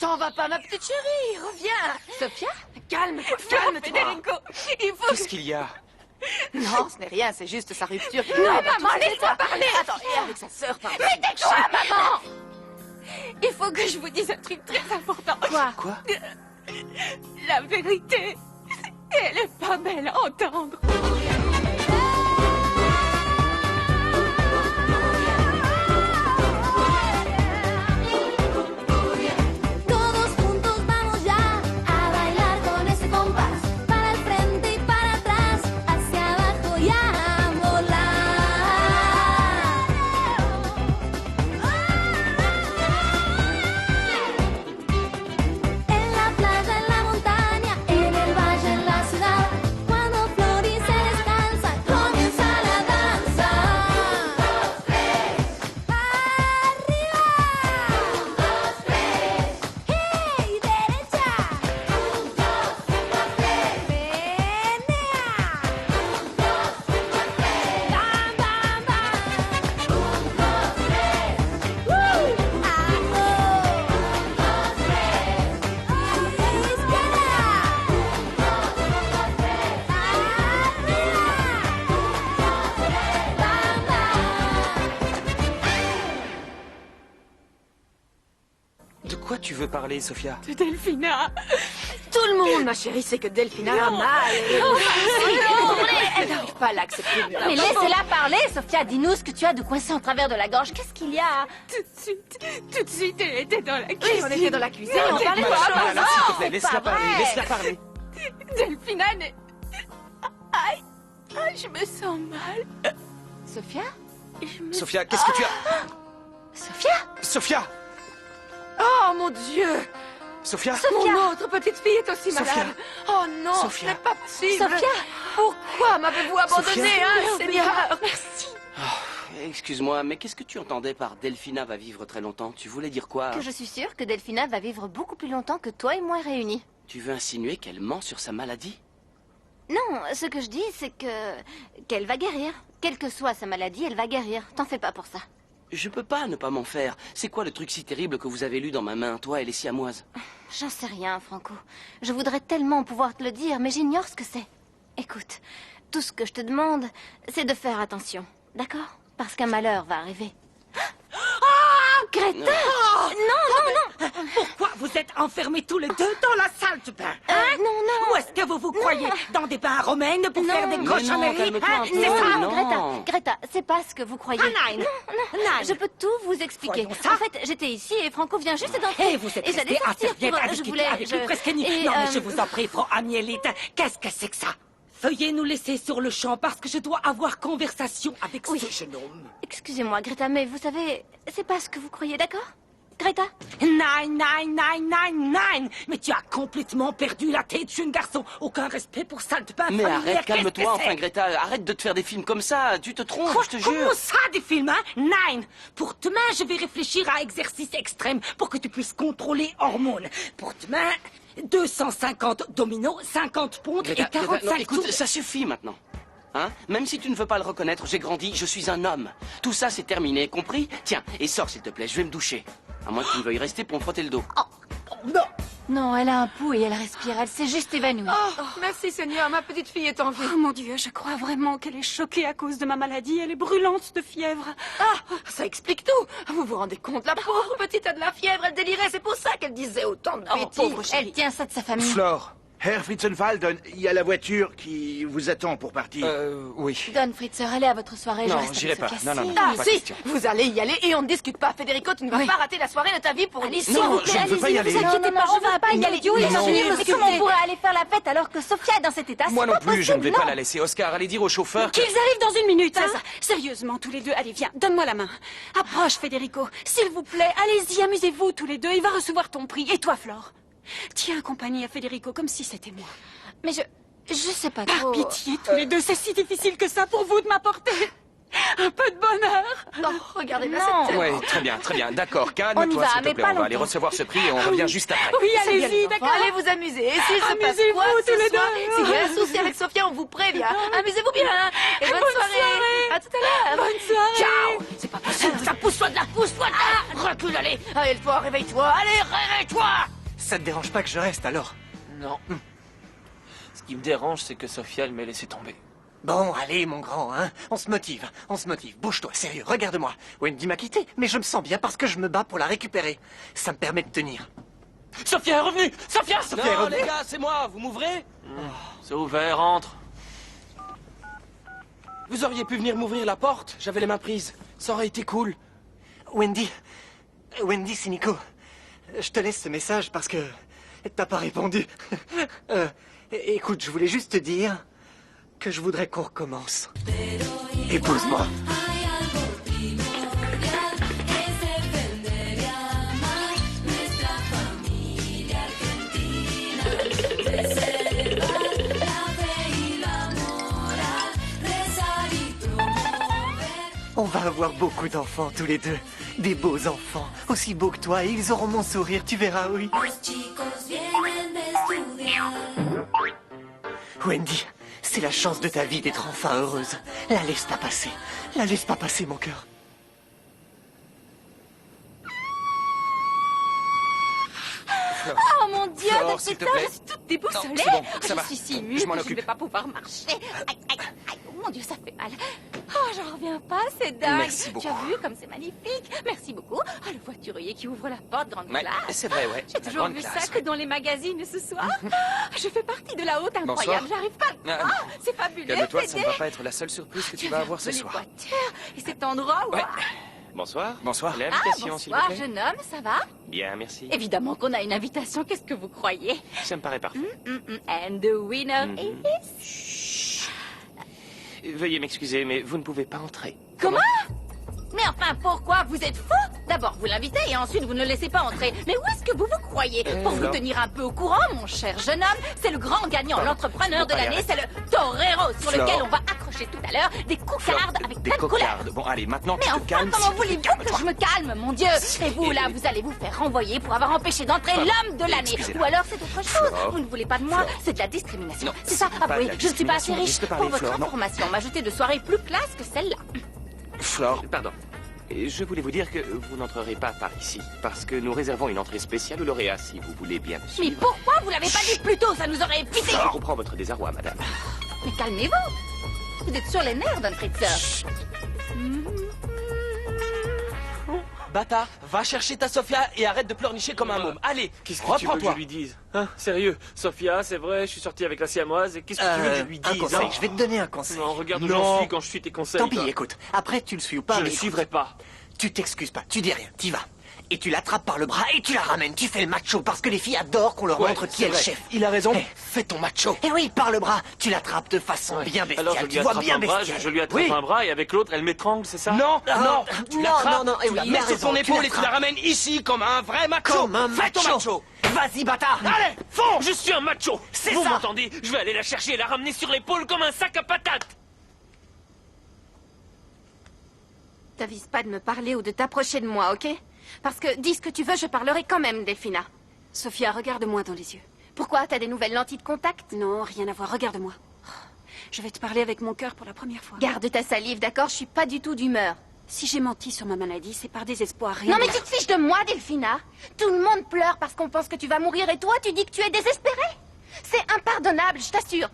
t'en vas pas, ma petite chérie. Reviens. Sophia? Calme-toi, calme-toi. Federico, il faut Qu'est-ce qu'il y a? Non, ce n'est rien, c'est juste sa rupture. Non, maman, laisse-moi parler. Attends, et avec sa sœur, pardon. Mais tais-toi, maman. Il faut que je vous dise un truc très important. Quoi? La vérité, elle est pas belle à entendre. Todos juntos vamos ya a bailar con ese compás. Para el frente y para atrás, hacia abajo y a volar. En la playa, en la montaña, en el valle, en la ciudad. Cuando florece descansa, comienza la danza. Un, dos, tres. Arriba. Un, dos, tres. ¡Hey! ¡Derecha! Un, dos, tres. ¡Menea! Un, dos, tres. ¡Bam, bam, bam! Un, dos, tres. ¡Woo! ¡Ajo! Un, dos, tres. ¡Izquierda! Un, dos, tres. ¡Arriba! Un, dos, tres. ¡Bam, bam! De quoi tu veux parler, Sophia? De Delphina. Tout le monde, ma chérie, sait que Delphina a mal. Elle n'arrive pas à l'accepter. Mais laissez-la parler, Sophia. Dis-nous ce que tu as de coincé en travers de la gorge. Qu'est-ce qu'il y a? Tout de suite, elle était dans la cuisine. Oui, on était dans la cuisine, on parlait de Malala, choses. Malala, s'il te plaît, c'est laisse-la pas parler, vrai. laisse-la parler. Delphina n'est... Aïe, aïe, je me sens mal. Sophia? Sophia, qu'est-ce que tu as... Sophia? Sophia! Oh, mon Dieu. Sophia? Mon autre petite fille est aussi Sophia. malade. Oh non, Sophia. ce n'est pas possible. Sophia. Pourquoi m'avez-vous abandonné, Sophia. hein, Seigneur? Merci. Excuse-moi, mais qu'est-ce que tu entendais par Delphina va vivre très longtemps? Tu voulais dire quoi? Que je suis sûre que Delphina va vivre beaucoup plus longtemps que toi et moi réunis. Tu veux insinuer qu'elle ment sur sa maladie? Non, ce que je dis, c'est qu'elle va guérir. Quelle que soit sa maladie, elle va guérir. T'en fais pas pour ça. Je peux pas ne pas m'en faire. C'est quoi le truc si terrible que vous avez lu dans ma main, toi et les siamoises? J'en sais rien, Franco. Je voudrais tellement pouvoir te le dire, mais j'ignore ce que c'est. Écoute, tout ce que je te demande, c'est de faire attention. D'accord? Parce qu'un malheur va arriver. Greta! Non! Pourquoi vous êtes enfermés tous les deux dans la salle de bain? Non! Où est-ce que vous croyez? Dans des bains romaines pour faire des Non, cochonneries? calme-toi un peu. C'est ça? Non. Greta, c'est pas ce que vous croyez. Nine. Non, Nine. je peux tout vous expliquer. Voyons ça. En fait, j'étais ici et Franco vient juste d'entrer. Et vous êtes j'allais restés à sortir serviette pour... à Je discuter voulais... avec je- le Prescani. et, Non, mais je vous en prie, Frau Agnelite, qu'est-ce que c'est que ça? Veuillez nous laisser sur le champ parce que je dois avoir conversation avec Oui. ce jeune homme. Excusez-moi, Greta, mais vous savez, c'est pas ce que vous croyez, d'accord? Greta? Nine. Mais tu as complètement perdu la tête, jeune garçon. Aucun respect pour salle de bain Mais familière. arrête, Qu'est-ce que calme-toi, c'est? enfin Greta, arrête de te faire des films comme ça, tu te trompes, Quoi, je te comment jure. ça, des films, hein? Nine. Pour demain, je vais réfléchir à exercice extrême pour que tu puisses contrôler hormones. Pour demain, 250 dominos, 50 pompes et Greta, 45 non, écoute, tours. ça suffit maintenant. Hein? Même si tu ne veux pas le reconnaître, j'ai grandi, je suis un homme. Tout ça, c'est terminé, compris? Tiens, et sors s'il te plaît, je vais me doucher. À moins que tu ne veuilles rester pour me frotter le dos. Non, elle a un pouls et elle respire, elle s'est juste évanouie. Oh, merci Seigneur, ma petite fille est en vie. Oh mon Dieu, je crois vraiment qu'elle est choquée à cause de ma maladie. Elle est brûlante de fièvre. Ah, ça explique tout. Vous vous rendez compte, la pauvre petite a de la fièvre, elle délirait, c'est pour ça qu'elle disait autant de Oh, bêtises. pauvre chérie. Elle tient ça de sa famille. Flore, Herr Fritzenwalden, il y a la voiture qui vous attend pour partir. Oui. Don Fritzer, allez à votre soirée. Non, je reste j'irai avec pas. Sophia. Non, non, Si. non. Ah Pas si, question. vous allez y aller et on ne discute pas. Federico, tu ne vas Oui. pas rater la soirée de ta vie pour Allez, une s'il Non, vous je plaît, ne veux allez-y, pas y ne aller. vous inquiétez pas, on va pas y aller. idiot, Mais il non, s'en mais est comment on occupé. pourrait aller faire la fête alors que Sophia est dans cet état? Moi C'est non pas plus, je ne vais possible, pas non. la laisser. Oscar, allez dire au chauffeur que... Qu'ils arrivent dans une minute, c'est ça. Sérieusement, tous les deux, allez, viens, donne-moi la main. Approche, Federico. S'il vous plaît, allez-y, amusez-vous tous les deux. Il va recevoir ton prix. Et toi, Flore? Tiens compagnie à Federico comme si c'était moi. Mais je sais pas Par trop. pitié, tous les deux, c'est si difficile que ça pour vous de m'apporter un peu de bonheur. Oh, regardez-la, Non. c'est Ouais, très bien, d'accord. On y Calme-toi, va, s'il te mais plaît. pas On va aller longtemps. recevoir ce prix et on revient juste après. Oui, C'est bien, les allez-y, enfants. d'accord. Allez vous amuser. Et s'il se passe Amusez-vous quoi que tous ce les soit, deux. s'il y a un souci avec Sophia, on vous prévient. Amusez-vous bien. Et bonne soirée. À tout à l'heure. Bonne soirée. Ciao. C'est pas possible. Ça pousse-toi de là. Pousse-toi de là. Recule, allez. Allez, toi, réveille-toi. Allez, réveille-toi. Ça te dérange pas que je reste alors? Non. Ce qui me dérange, c'est que Sophia, elle m'ait laissé tomber. Bon, allez, mon grand, hein. On se motive. Bouge-toi, sérieux, regarde-moi. Wendy m'a quitté, mais je me sens bien parce que je me bats pour la récupérer. Ça me permet de tenir. Sophia est revenue! Sophia est Non, revenue! les gars, c'est moi, vous m'ouvrez? C'est ouvert, entre. Vous auriez pu venir m'ouvrir la porte, j'avais les mains prises. Ça aurait été cool. Wendy, c'est Nico. Je te laisse ce message parce que t'as pas répondu. Écoute, je voulais juste te dire que je voudrais qu'on recommence. Épouse-moi. On va avoir beaucoup d'enfants tous les deux. Des beaux enfants, aussi beaux que toi, et ils auront mon sourire, tu verras, oui. Wendy, c'est la chance de ta vie d'être enfin heureuse. La laisse pas passer. La laisse pas passer, mon cœur. Oh mon Dieu, Flore, depuis s'il te ça, plaît. je suis toute déboussolée. Non, c'est bon, ça je va. suis si émue Je m'en que je occupe. ne vais pas pouvoir marcher. Aïe, aïe, aïe. Oh mon Dieu, ça fait mal. Oh, j'en reviens pas, c'est dingue. Merci beaucoup. Tu as vu comme c'est magnifique. Merci beaucoup. Oh, le voiturier qui ouvre la porte, grande Ouais, classe. c'est vrai, ouais. J'ai La toujours grande vu classe, ça que ouais. dans les magazines ce soir. Je fais partie de la haute incroyable. Bonsoir. J'arrive pas à le Ah, croire. C'est fabuleux. Calme-toi, ça ne Fédé. va pas être la seule surprise que tu Tu vas as avoir ce les soir. voitures et cet endroit. Ouais. Waouh. Bonsoir. Bonsoir. Ah, L'invitation, s'il vous bonsoir, plaît. jeune homme, ça va? Bien, merci. Évidemment qu'on a une invitation, qu'est-ce que vous croyez? Ça me paraît parfait. And the winner Mhm. is... Veuillez m'excuser, mais vous ne pouvez pas entrer. Comment? Mais enfin, pourquoi? Vous êtes fou? D'abord, vous l'invitez et ensuite, vous ne le laissez pas entrer. Mais où est-ce que vous vous croyez? Pour vous Flore. tenir un peu au courant, mon cher jeune homme, c'est le grand gagnant, Pardon. l'entrepreneur de Allez, l'année, arrête. c'est le Torero, sur Flore. lequel on va accrocher tout à l'heure des cocardes avec Des plein de couleurs. cocardes. Bon, allez, maintenant, Mais tu te enfin, calmes. comment s'il te voulez-vous plaît, que calme-toi. je me calme, mon Dieu? Et vous, là, vous allez vous faire renvoyer pour avoir empêché d'entrer Pardon. l'homme de l'année. Excusez-la. Ou alors c'est autre chose. Flore. Vous ne voulez pas de moi, Flore. c'est de la discrimination. Non, C'est ça, c'est pas de avouez, la je ne suis pas assez discrimination. riche. Laisse-le Pour parler, votre Flore, non. information, m'ajouter de soirées plus classe que celle-là. Flore, pardon. Et je voulais vous dire que vous n'entrerez pas par ici, parce que nous réservons une entrée spéciale au lauréat, si vous voulez bien me Mais suivre. pourquoi vous l'avez pas dit plus tôt? Ça nous aurait évité. Je comprends votre désarroi, madame. Mais calmez-vous. Vous êtes sur les nerfs d'un Fritzer. Bata, va chercher ta Sophia et arrête de pleurnicher comme un môme. Allez, Qu'est-ce que tu veux que reprends-toi. je lui dise? Hein? Sérieux? Sophia, c'est vrai, je suis sorti avec la siamoise, et qu'est-ce que tu veux que je lui Un dise? conseil, hein? je vais te donner un conseil. Non, regarde où Non. j'en suis quand je suis tes conseils. Tant pis, quoi. écoute. Après, tu le suis ou pas, Je mais ne écoute, suivrai pas. tu t'excuses pas, tu dis rien, t'y vas. Et tu l'attrapes par le bras et tu la ramènes. Tu fais le macho parce que les filles adorent qu'on leur Ouais, montre qui c'est est le vrai. chef. Il a raison. Eh. Fais ton macho. Et oui, par le bras, tu l'attrapes de façon bien bestiale. Alors je lui tu vois attrape bien un bras, bestiale. je lui attrape Oui. un bras, et avec l'autre, elle m'étrangle, c'est ça? Non, non, tu l'attrapes, non, tu oui, la il a mets sur raison, ton tu épaule et tu la l'attrapes. ramènes ici comme un vrai macho. Comme un Fais ton macho. Vas-y, bâtard. Allez, Fonce! Je suis un macho! C'est Vous ça. m'entendez? Je vais aller la chercher et la ramener sur l'épaule comme un sac à patates! T'avises pas de me parler ou de t'approcher de moi, ok? Parce que dis ce que tu veux, je parlerai quand même, Delphina. Sophia, regarde-moi dans les yeux. Pourquoi? T'as des nouvelles lentilles de contact? Non, rien à voir, regarde-moi. Je vais te parler avec mon cœur pour la première fois. Garde ta salive, d'accord? Je suis pas du tout d'humeur. Si j'ai menti sur ma maladie, c'est par désespoir, rien Non mais d'autre. tu te fiches de moi, Delphina. Tout le monde pleure parce qu'on pense que tu vas mourir et toi, tu dis que tu es désespérée. C'est impardonnable, je t'assure.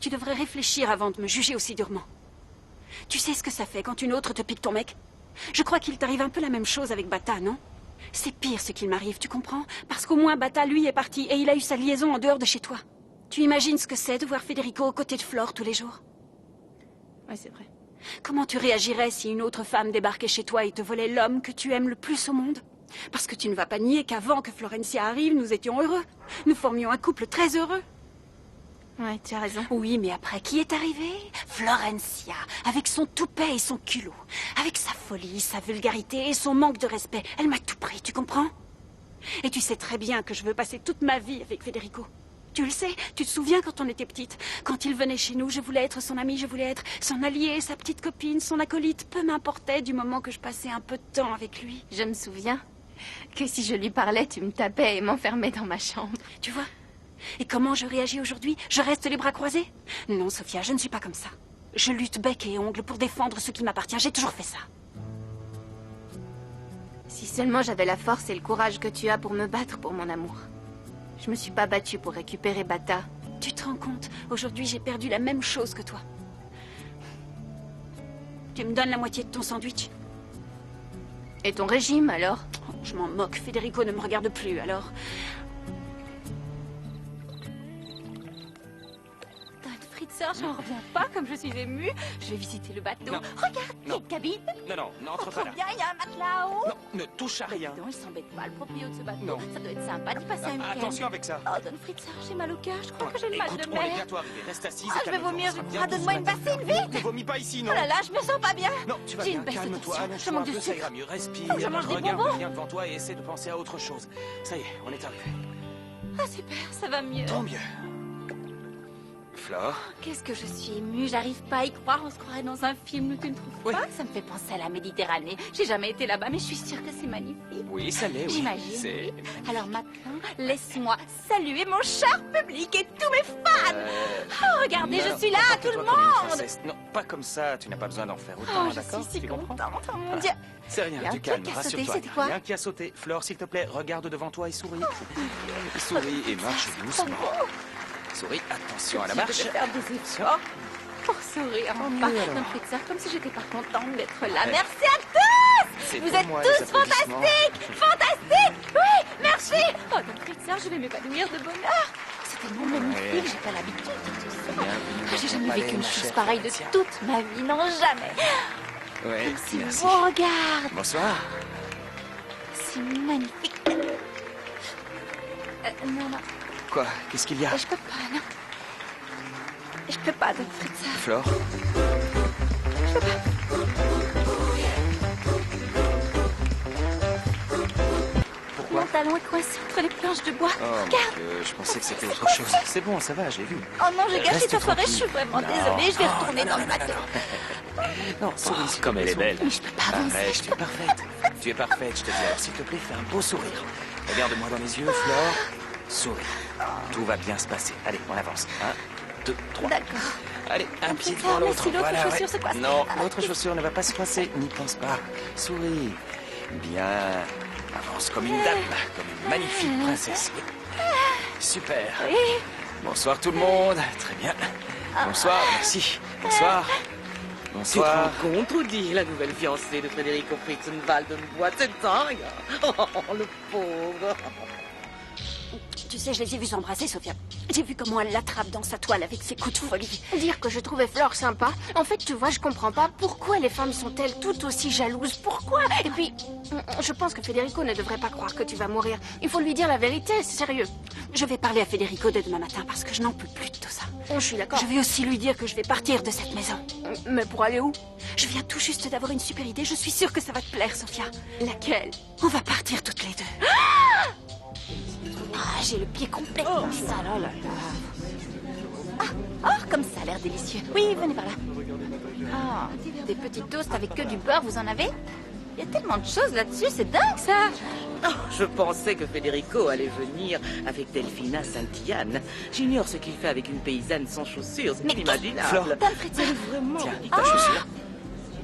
Tu devrais réfléchir avant de me juger aussi durement. Tu sais ce que ça fait quand une autre te pique ton mec? Je crois qu'il t'arrive un peu la même chose avec Bata, non? C'est pire ce qu'il m'arrive, tu comprends? Parce qu'au moins Bata, lui, est parti et il a eu sa liaison en dehors de chez toi. Tu imagines ce que c'est de voir Federico aux côtés de Flore tous les jours? Ouais, c'est vrai. Comment tu réagirais si une autre femme débarquait chez toi et te volait l'homme que tu aimes le plus au monde? Parce que tu ne vas pas nier qu'avant que Florencia arrive, nous étions heureux. Nous formions un couple très heureux. Ouais, tu as raison. Oui, mais après, qui est arrivé? Florencia, avec son toupet et son culot. Avec sa folie, sa vulgarité et son manque de respect. Elle m'a tout pris, tu comprends? Et tu sais très bien que je veux passer toute ma vie avec Federico. Tu le sais, tu te souviens quand on était petite? Quand il venait chez nous, je voulais être son ami, je voulais être son allié, sa petite copine, son acolyte. Peu m'importait du moment que je passais un peu de temps avec lui. Je me souviens que si je lui parlais, tu me tapais et m'enfermais dans ma chambre. Tu vois? Et comment je réagis aujourd'hui? Je reste les bras croisés? Non, Sophia, je ne suis pas comme ça. Je lutte bec et ongle pour défendre ce qui m'appartient. J'ai toujours fait ça. Si seulement j'avais la force et le courage que tu as pour me battre pour mon amour. Je me suis pas battue pour récupérer Bata. Tu te rends compte? Aujourd'hui, j'ai perdu la même chose que toi. Tu me donnes la moitié de ton sandwich? Et ton régime, alors? Oh, je m'en moque. Federico ne me regarde plus, alors... Fritzer, j'en reviens pas comme je suis émue. Je vais visiter le bateau. Non. Regarde, il y a Non. une cabine. Non, n'entre Oh, pas trop là. bien, il y a un matelas en haut. Non, ne touche à rien. Non, il s'embête pas, le proprio de ce bateau. Non. Ça doit être sympa d'y passer un week-end. Attention avec ça. Oh, Don Fritzer, j'ai mal au cœur. Je crois que j'ai le mal Écoute, de on est mer. bientôt arrivé. Reste assise Ah, et je vais calme-toi, vomir on sera vite. bientôt Donne-moi sur une la bassine, table. vite. Ne vomis pas ici, non. Oh là là, je me sens pas bien. Non, tu vas J'ai bien, une baisse de calme-toi, tension. allonge-toi Je manque un de peu, ça sucre. ira mieux. Respire, Oh, je mange des regarde bonbons. bien devant toi et essaie de penser à autre chose. Ça y est, on est arrivé. Ah, super, ça va mieux. Tant mieux. Flore, Qu'est-ce que je suis émue, j'arrive pas à y croire, on se croirait dans un film, tu ne trouves Oui. pas? Ça me fait penser à la Méditerranée. J'ai jamais été là-bas, mais je suis sûre que c'est magnifique. oui, ça l'est, oui. J'imagine. C'est... Oui. Alors maintenant, laisse-moi saluer mon cher public et tous mes fans. Oh, regardez, je suis là, tout le comporte-toi comme une monde. princesse. Non, pas comme ça, tu n'as pas besoin d'en faire Oh, autant, je d'accord? suis si Tu comprends? contente, oh mon Dieu. C'est Il y rien, a du un calme, truc qui a sauté, rassure-toi. c'était quoi? Rien qui a sauté. Flore, s'il te plaît, regarde devant toi et souris. Souris et marche doucement. Souris, attention à la marche. Je vais faire des efforts pour sourire enfin. mieux, alors. Don Fritzer, comme si j'étais pas contente d'être là. Merci à tous. C'est Vous pour êtes moi, tous les applaudissements. fantastiques. Fantastiques. Oui, merci. Oh, Don Fritzer, je vais m'épanouir de bonheur. C'est tellement magnifique, Ouais. j'ai pas l'habitude de tout ça. Bienvenue Ah, dans j'ai ton jamais palais, vécu une ma chose chère pareille de Patricia. toute ma vie, non, jamais. Ouais, C'est merci. beau, regarde. Bonsoir. C'est magnifique. Non, non, Quoi? Qu'est-ce qu'il y a? je peux pas, non. Je peux pas, Don Fritzer. Flore? Pourquoi? Mon talon est coincé entre les planches de bois. Oh mon Regarde. Dieu, je pensais que c'était autre chose. C'est bon, ça va, j'ai vu. Oh non, j'ai gâché Reste ta soirée, je tranquille. suis vraiment Non. désolée, je vais Oh, retourner non, dans non, le non, bateau. Non, souris, comme elle est belle. Mais je peux pas avancer. Arrête, tu es parfaite. Tu es parfaite, je te dis. Alors, s'il te plaît, fais un beau sourire. Regarde-moi dans les yeux, Flore. Souris. Tout va bien se passer. Allez, on avance. 1, 2, 3. D'accord. Allez, un Un pied petit devant pas, l'autre. merci, l'autre Voilà, chaussure ouais. se coince. Non, Ah, l'autre ok. chaussure ne va pas se coincer. N'y pense pas. Souris. Bien. Avance comme une dame, comme une magnifique princesse. Super. Oui. Bonsoir tout le monde. Très bien. Bonsoir, merci. Bonsoir. Tu te Bonsoir. rends compte, Rudy, la nouvelle fiancée de Federico Fritzenwald de boîte, c'est dingue. Oh, le pauvre. Tu sais, je les ai vus s'embrasser, Sophia. J'ai vu comment elle l'attrape dans sa toile avec ses coups de folie. Dire que je trouvais Flore sympa, en fait, tu vois, je comprends pas pourquoi les femmes sont-elles toutes aussi jalouses. Pourquoi? Et puis, je pense que Federico ne devrait pas croire que tu vas mourir. Il faut lui dire la vérité, c'est sérieux. Je vais parler à Federico dès demain matin parce que je n'en peux plus de tout ça. Je suis d'accord. Je vais aussi lui dire que je vais partir de cette maison. Mais pour aller où? Je viens tout juste d'avoir une super idée. Je suis sûre que ça va te plaire, Sophia. Laquelle? On va partir toutes les deux. Ah, j'ai le pied complètement sale, oh là là. Ah, comme ça a l'air délicieux. Oui, venez par là. Ah, des petits toasts avec que du beurre, vous en avez? Il y a tellement de choses là-dessus, c'est dingue ça. Oh, je pensais que Federico allait venir avec Delphina Saint-Yann. J'ignore ce qu'il fait avec une paysanne sans chaussures, c'est Mais inimaginable. Flore. Don Fritzer, Vraiment. Tiens, ta chaussure.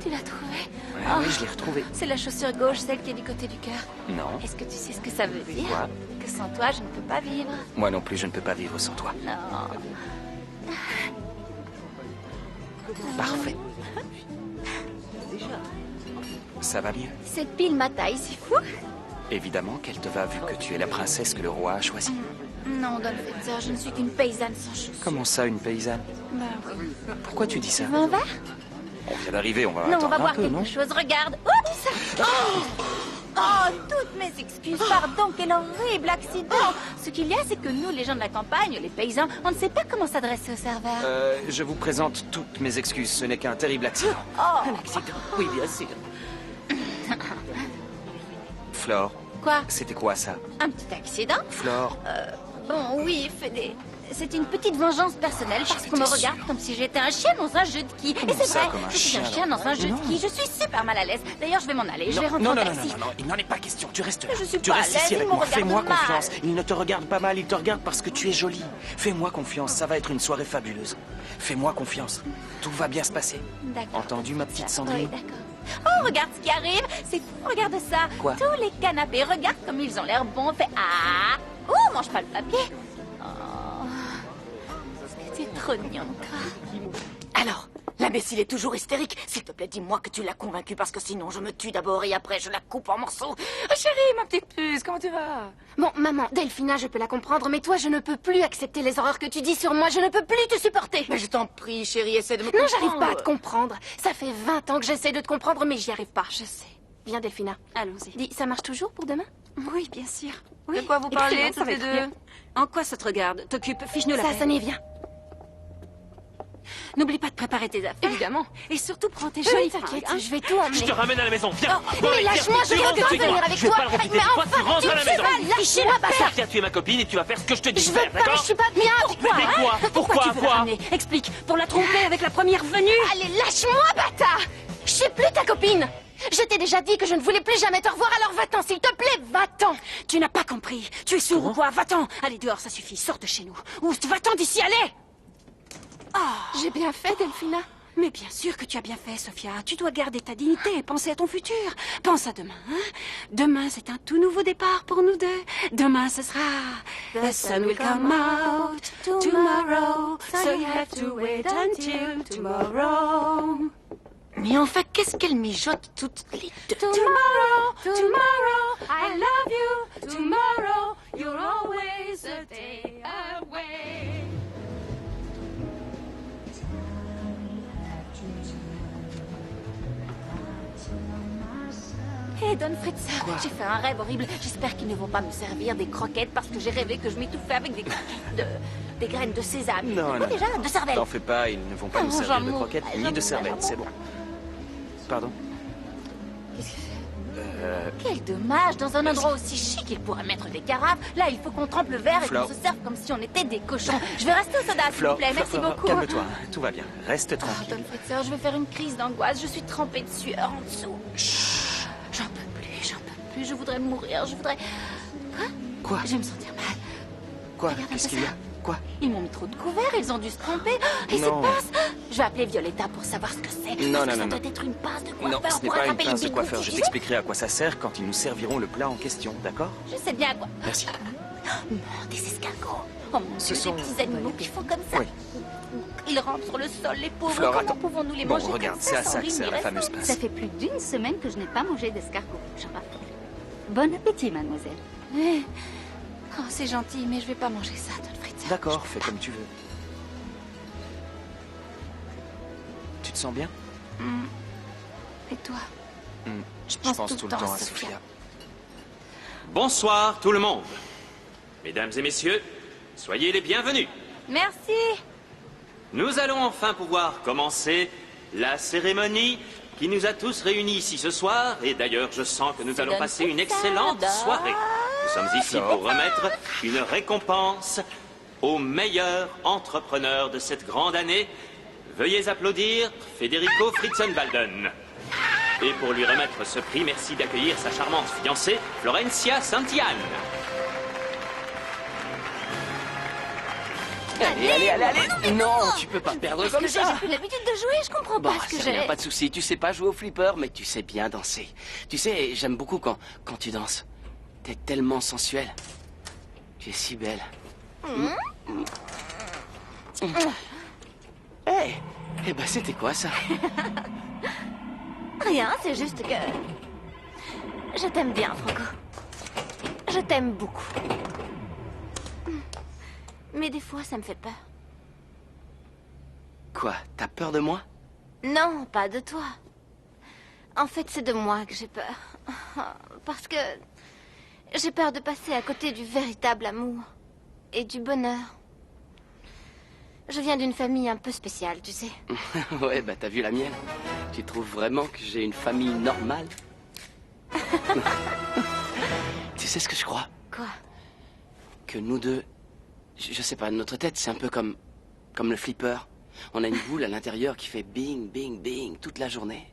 tu l'as trouvée? Ouais, Ah. oui, je l'ai retrouvée. C'est la chaussure gauche, celle qui est du côté du cœur. Non. Est-ce que tu sais ce que ça veut dire? Quoi? Que sans toi, je ne peux pas vivre. Moi non plus, je ne peux pas vivre sans toi. Non. Parfait. Ça va mieux? Cette pile ma taille, c'est fou. Évidemment qu'elle te va vu que tu es la princesse que le roi a choisie. Non, Don Fritzer, je ne suis qu'une paysanne sans chaussures. Comment ça, une paysanne? Bah oui. Pourquoi tu dis ça? Tu veux un verre? On vient d'arriver, on va Non, on attendre va un boire peu, quelque non? chose. Regarde. Oh, ça. Oh, toutes mes excuses. Pardon, quel horrible accident. Ce qu'il y a, c'est que nous, les gens de la campagne, les paysans, on ne sait pas comment s'adresser au serveur. Je vous présente toutes mes excuses. Ce n'est qu'un terrible accident. Oh. Un accident, oui, bien sûr. Flore, Quoi? c'était quoi ça? Un petit accident? Flore, Bon, oui, Fédé. C'est une petite vengeance personnelle parce J'en qu'on me étais regarde comme si j'étais un chien dans un jeu de quilles. Comment Et c'est ça, vrai, comme un je suis un chien chien dans un jeu Non. de quilles. Je suis super mal à l'aise. D'ailleurs, je vais m'en aller. Je vais rentrer non, en non, non, taxi. non, non, il n'en est pas question. Tu restes là. Mais je suis tu pas à restes l'aise, ici il avec me moi. regarde Fais-moi mal. confiance. Il ne te regarde pas mal, il te regarde parce que tu es jolie. Fais-moi confiance, ça va être une soirée fabuleuse. Fais-moi confiance. Tout va bien se passer. D'accord. Entendu, ma petite Oui, Sandrine? d'accord. Oh, regarde ce qui arrive. C'est fou, regarde ça. Quoi? Tous les canapés, regarde comme ils ont l'air bons. Fais ah. Oh, mange pas le papier. Oh, c'était trop mignon, toi. Alors, l'imbécile est toujours hystérique. S'il te plaît, dis-moi que tu l'as convaincu parce que sinon je me tue d'abord et après je la coupe en morceaux. Oh chérie, ma petite puce, comment tu vas? Bon, maman, Delphina, je peux la comprendre, mais toi, je ne peux plus accepter les horreurs que tu dis sur moi. Je ne peux plus te supporter. Mais je t'en prie, chérie, essaie de me Non, comprendre. j'arrive pas à te comprendre. Ça fait 20 ans que j'essaie de te comprendre, mais j'y arrive pas. Je sais. Viens, Delphina. Allons-y. Dis, ça marche toujours pour demain? Oui, bien sûr. Oui. De quoi vous parlez, Excellent, ça toutes va les être deux? bien. En quoi ça te regarde? T'occupe, fiche-nous la Ça, paix. ça n'est bien. N'oublie pas de préparer tes affaires. Évidemment. Et surtout, prends tes Oui, jolies t'inquiète, fringues, hein. je vais tout emmener. Je te ramène à la maison, viens. Oh, Bon, mais allez, lâche-moi, viens, je tu rentres veux chez venir toi. avec Je vais toi. pas le refuser, Mais toi, tu enfin, rentres tu à la me fais maison. mal, lâchez-moi, bâtard. Tiens, tu es ma copine et tu vas faire ce que je te dis Je de veux faire, pas, je d'accord? suis pas bien avec toi. Mais quoi? Pourquoi tu veux la Quoi? ramener? Explique. Pour la tromper avec la première venue? Allez, lâche-moi, bâtard. Je suis plus ta copine. Je t'ai déjà dit que je ne voulais plus jamais te revoir, alors va-t'en, s'il te plaît, va-t'en. Tu n'as pas compris. Tu es sourd ou quoi? Va-t'en. Allez, dehors, ça suffit. Sors de chez nous. Ou va-t'en d'ici, allez. J'ai bien fait, Delphina. Mais bien sûr que tu as bien fait, Sophia. Tu dois garder ta dignité et penser à ton futur. Pense à demain, hein? Demain, c'est un tout nouveau départ pour nous deux. Demain, ce sera... The sun will come out tomorrow. So you have to wait until tomorrow. Mais enfin, qu'est-ce qu'elle mijote toutes les deux? Tomorrow, tomorrow, I love you. Tomorrow, you're always a day away. Hé, Don Fritzer, j'ai fait un rêve horrible. J'espère qu'ils ne vont pas me servir des croquettes parce que j'ai rêvé que je m'étouffais avec des graines de sésame. Non, non. Déjà, de cervelle. T'en fais pas, ils ne vont pas Oh, nous servir de j'en croquettes mourrais, ni j'en de cervelle, mourrais, c'est bon. Pardon? Quel dommage, dans un endroit aussi chic, ils pourraient mettre des carafes. Là, il faut qu'on trempe le verre et Flore. qu'on se serve comme si on était des cochons. Je vais rester au soda, s'il vous Flore, plaît. Merci Flore, beaucoup. calme-toi, tout va bien. Reste Oh, tranquille. Don Fritzer, je vais faire une crise d'angoisse. Je suis trempée de sueur en dessous. J'en peux plus, j'en peux plus. Je voudrais mourir, je voudrais... Quoi? Je vais me sentir mal. Quoi? Regarde un Qu'est-ce peu qu'il y a? ça. Quoi? Ils m'ont mis trop de couverts, ils ont dû se tromper. Et Non. cette pince, je vais appeler Violetta pour savoir ce que c'est. Non, Parce que non, ça non. doit être une pince de Non, coiffeur ce n'est pour pas une attraper les pince de bigoudis, coiffeur. Je tu sais. t'expliquerai à quoi ça sert quand ils nous serviront le plat en question, d'accord? Je sais bien à quoi. Merci. Non, des escargots. Oh mon Ce Dieu, sont- des petits animaux qui font comme ça. Oui. Ils rampent sur le sol, les pauvres. Flore, Comment attends. pouvons-nous les Bon, manger regarde, comme c'est à sans ça que rime sert ni la raison? fameuse pince. Ça fait plus d'une semaine que je n'ai pas mangé d'escargot. J'en raffole. Bon appétit, mademoiselle. Oh, c'est gentil, mais je vais pas manger ça, Don Fritzer. D'accord, fais comme tu veux. Tu te sens bien? Et toi? Je pense tout le temps à Sophia. Sophia. Bonsoir tout le monde. Mesdames et messieurs, soyez les bienvenus. Merci. Nous allons enfin pouvoir commencer la cérémonie qui nous a tous réunis ici ce soir. Et d'ailleurs, je sens que nous allons passer une excellente soirée. Nous sommes ici pour remettre une récompense au meilleur entrepreneur de cette grande année. Veuillez applaudir Federico Fritzenwalden. Et pour lui remettre ce prix, merci d'accueillir sa charmante fiancée, Florencia Santillan. Allez. Non, tu peux pas perdre Parce comme que j'ai ça. plus l'habitude de jouer, je comprends Bon, pas ce que c'est rien, j'ai. pas de souci. Tu sais pas jouer au flipper, mais tu sais bien danser. Tu sais, j'aime beaucoup quand tu danses. T'es tellement sensuelle. Tu es si belle. Hey, eh ben c'était quoi ça? Rien, c'est juste que... Je t'aime bien, Franco. Je t'aime beaucoup. Mais des fois, ça me fait peur. Quoi? T'as peur de moi? Non, pas de toi. En fait, c'est de moi que j'ai peur. Parce que j'ai peur de passer à côté du véritable amour et du bonheur. Je viens d'une famille un peu spéciale, tu sais. Ouais, bah t'as vu la mienne. Tu trouves vraiment que j'ai une famille normale? Tu sais ce que je crois? Quoi? Que nous deux, je sais pas, notre tête c'est un peu comme le flipper. On a une boule à l'intérieur qui fait bing, bing, bing toute la journée.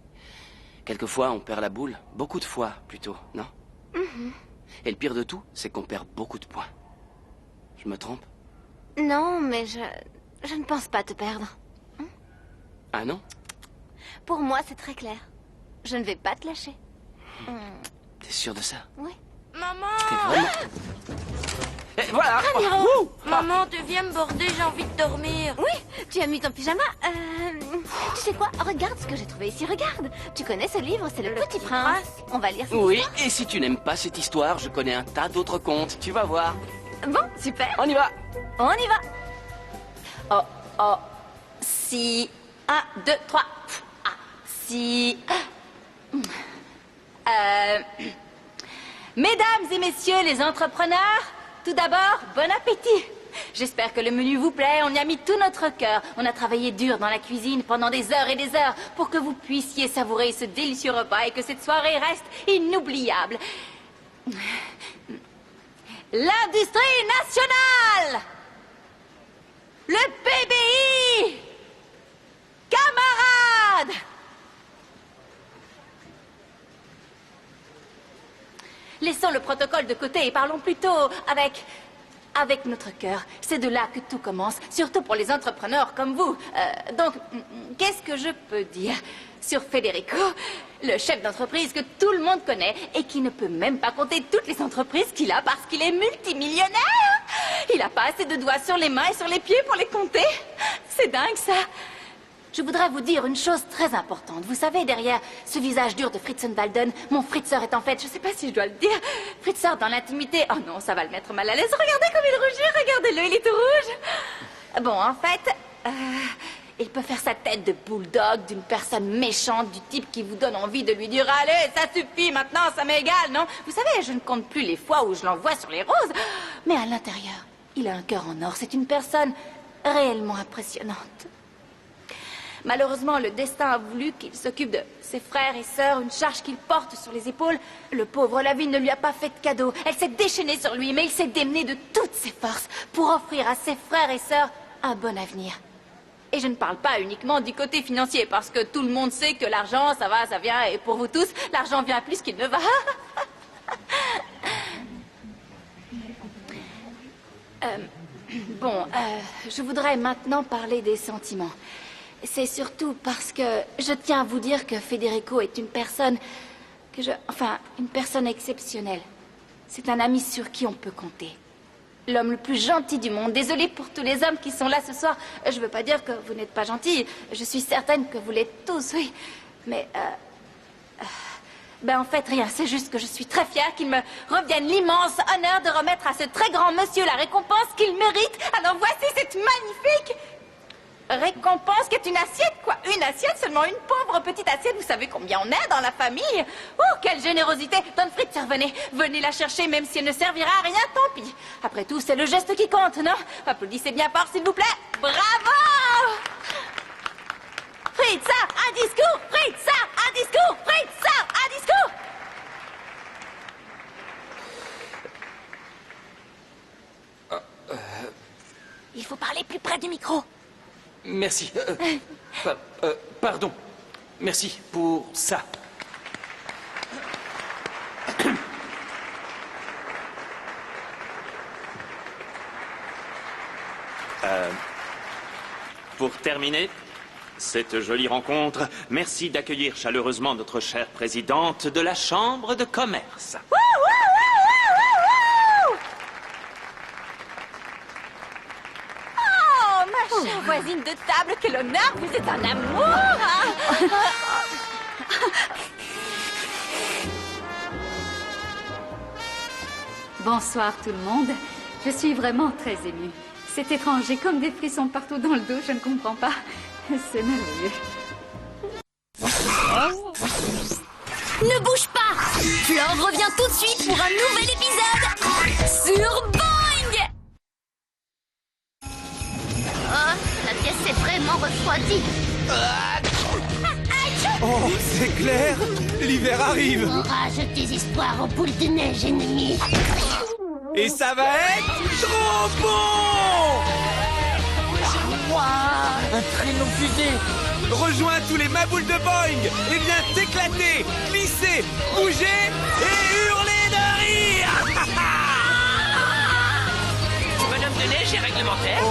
Quelquefois on perd la boule, beaucoup de fois plutôt, non? Et le pire de tout, c'est qu'on perd beaucoup de points. Je me trompe? Non, mais je ne pense pas te perdre. Ah non? Pour moi, c'est très clair. Je ne vais pas te lâcher. T'es sûr de ça? Oui. T'es vraiment... voilà. Ramiro. Wouh. Maman, tu viens me border, j'ai envie de dormir. Oui, tu as mis ton pyjama. Tu sais quoi? Regarde ce que j'ai trouvé ici, regarde. Tu connais ce livre, c'est Le Petit Prince. On va lire cette Oui, histoire. et si tu n'aimes pas cette histoire, je connais un tas d'autres contes, tu vas voir. Bon, super. On y va. On y va. Oh, oh, si. 1, 2, 3. Ah, si. Mesdames et messieurs les entrepreneurs, tout d'abord, bon appétit. J'espère que le menu vous plaît, on y a mis tout notre cœur. On a travaillé dur dans la cuisine pendant des heures et des heures pour que vous puissiez savourer ce délicieux repas et que cette soirée reste inoubliable. L'industrie nationale! Le PBI! Camarades! Laissons le protocole de côté et parlons plutôt avec notre cœur. C'est de là que tout commence, surtout pour les entrepreneurs comme vous. Donc, qu'est-ce que je peux dire sur Federico, le chef d'entreprise que tout le monde connaît et qui ne peut même pas compter toutes les entreprises qu'il a parce qu'il est multimillionnaire? Il n'a pas assez de doigts sur les mains et sur les pieds pour les compter. C'est dingue, ça. Je voudrais vous dire une chose très importante. Vous savez, derrière ce visage dur de Fritzenwalden, mon Fritzer est en fait, je sais pas si je dois le dire, Fritzer dans l'intimité. Oh non, ça va le mettre mal à l'aise. Regardez comme il rougit, regardez-le, il est tout rouge. Bon, en fait, il peut faire sa tête de bulldog d'une personne méchante, du type qui vous donne envie de lui dire « Allez, ça suffit, maintenant, ça m'est égal, non ?» Vous savez, je ne compte plus les fois où je l'envoie sur les roses. Mais à l'intérieur, il a un cœur en or. C'est une personne réellement impressionnante. Malheureusement, le destin a voulu qu'il s'occupe de ses frères et sœurs, une charge qu'il porte sur les épaules. Le pauvre, la vie ne lui a pas fait de cadeau. Elle s'est déchaînée sur lui, mais il s'est démené de toutes ses forces pour offrir à ses frères et sœurs un bon avenir. Et je ne parle pas uniquement du côté financier, parce que tout le monde sait que l'argent, ça va, ça vient, et pour vous tous, l'argent vient plus qu'il ne va. Je voudrais maintenant parler des sentiments. C'est surtout parce que je tiens à vous dire que Federico est une personne une personne exceptionnelle. C'est un ami sur qui on peut compter. L'homme le plus gentil du monde. Désolée pour tous les hommes qui sont là ce soir. Je veux pas dire que vous n'êtes pas gentils. Je suis certaine que vous l'êtes tous, oui. Mais, en fait, rien. C'est juste que je suis très fière qu'il me revienne l'immense honneur de remettre à ce très grand monsieur la récompense qu'il mérite. Alors voici cette magnifique récompense qui est une assiette, quoi. Une assiette, seulement une pauvre petite assiette. Vous savez combien on est dans la famille. Oh, quelle générosité. Don Fritzer, venez la chercher, même si elle ne servira à rien, tant pis. Après tout, c'est le geste qui compte, non? Applaudissez bien fort, s'il vous plaît. Bravo! Fritzer, un discours! Fritzer, un discours! Fritzer, un discours! Il faut parler plus près du micro. Merci. Pardon. Merci pour ça. Pour terminer cette jolie rencontre, merci d'accueillir chaleureusement notre chère présidente de la Chambre de commerce. Ma chère voisine de table, quel honneur, vous êtes un amour! Bonsoir tout le monde. Je suis vraiment très émue. C'est étrange, j'ai comme des frissons partout dans le dos, je ne comprends pas. C'est merveilleux. Ne bouge pas! Flore revient tout de suite pour un nouvel épisode sur Boing! Oh, la pièce est vraiment refroidie. Oh, c'est clair! L'hiver arrive! Orage tes espoirs aux boules de neige ennemies. Et ça va être trop bon! Waouh! Un traîneau fusée! Rejoins tous les maboules de Boing et viens t'éclater, glisser, bouger et hurler de rire! Bonhomme de neige est réglementaire.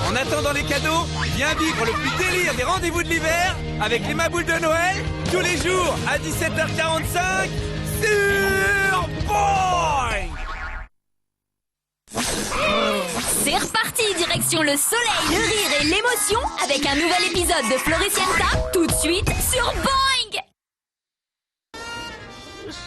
En attendant les cadeaux, viens vivre le plus délire des rendez-vous de l'hiver avec les maboules de Noël tous les jours à 17h45 sur Boing! C'est reparti, direction le soleil, le rire et l'émotion avec un nouvel épisode de Floricienta, tout de suite sur Boing!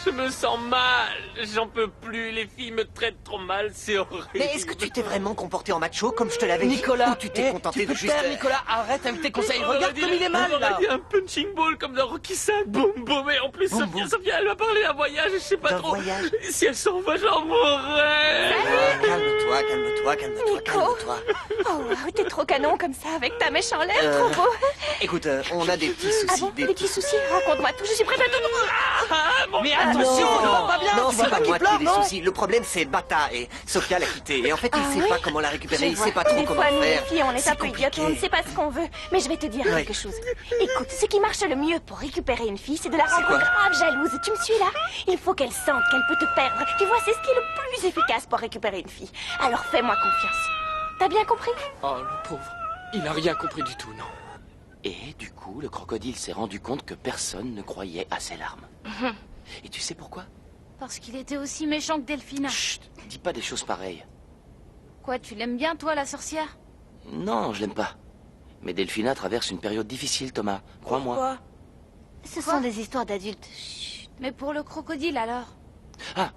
Je me sens mal. J'en peux plus. Les filles me traitent trop mal. C'est horrible. Mais est-ce que tu t'es vraiment comporté en macho comme je te l'avais dit? Nicolas, Ou tu t'es contenté tu peux de te juste... taire, Nicolas, arrête avec tes conseils. On Regarde aurait comme dit- il est mal, on là. aurait dit un punching ball comme dans Rocky 5. Boum, boum. Et en plus, Sophia, elle m'a parlé d'un voyage. Je sais pas D'un trop. voyage? Si elle s'en va, j'en mourrai. Calme-toi, calme-toi, calme-toi, calme-toi. Oh, wow, t'es trop canon comme ça avec ta mèche en l'air, trop beau. Écoute, on a des petits soucis. Ah bon, des petits soucis? Raconte-moi tout, je suis prête à tout. Mais attention, non. ne va pas bien. Non, Tu c'est vois pas pas moi qu'il qui ai pleure, des non? soucis. Le problème, c'est Bata et Sofia l'a quitté. Et en fait, il Ah sait oui? pas comment la récupérer. Je Il vois. sait pas trop Des comment fois, nous, les faire. filles, on est C'est un peu idiotes, on ne sait pas ce qu'on veut. Mais je vais te dire Ouais. quelque chose. Écoute, ce qui marche le mieux pour récupérer une fille, c'est de la rendre quoi? grave jalouse. Tu me suis là? Il faut qu'elle sente qu'elle peut te perdre. Tu vois, c'est ce qui est le plus efficace pour récupérer une fille. Alors fais-moi confiance. T'as bien compris? Oh, le pauvre. Il a rien compris du tout, non. Et du coup, le crocodile s'est rendu compte que personne ne croyait à ses larmes. Et tu sais pourquoi? Parce qu'il était aussi méchant que Delphina. Chut, dis pas des choses pareilles. Quoi, tu l'aimes bien, toi, la sorcière? Non, je l'aime pas. Mais Delphina traverse une période difficile, Thomas. Crois-moi. Ce sont des histoires d'adultes. Chut. Mais pour le crocodile, alors? Ah,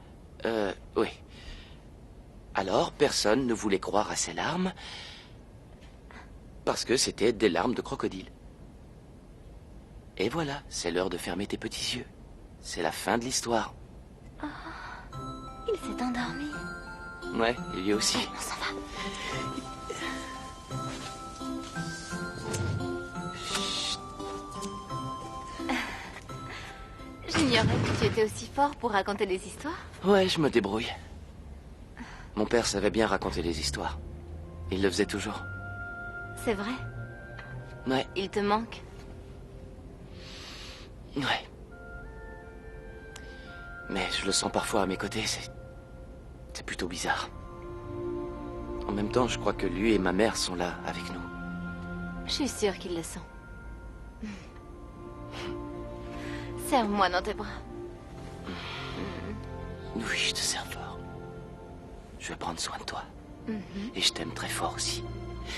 oui. Alors, personne ne voulait croire à ses larmes parce que c'était des larmes de crocodile. Et voilà, c'est l'heure de fermer tes petits yeux. C'est la fin de l'histoire. Il s'est endormi. Ouais, et lui aussi. Ça va. J'ignorais que tu étais aussi fort pour raconter des histoires. Ouais, je me débrouille. Mon père savait bien raconter les histoires. Il le faisait toujours. C'est vrai? Ouais, Il te manque? ouais. Mais je le sens parfois à mes côtés, c'est plutôt bizarre. En même temps, je crois que lui et ma mère sont là avec nous. Je suis sûre qu'il le sent. Serre-moi dans tes bras. Oui, je te sers fort. Je vais prendre soin de toi. Mhm. Et je t'aime très fort aussi.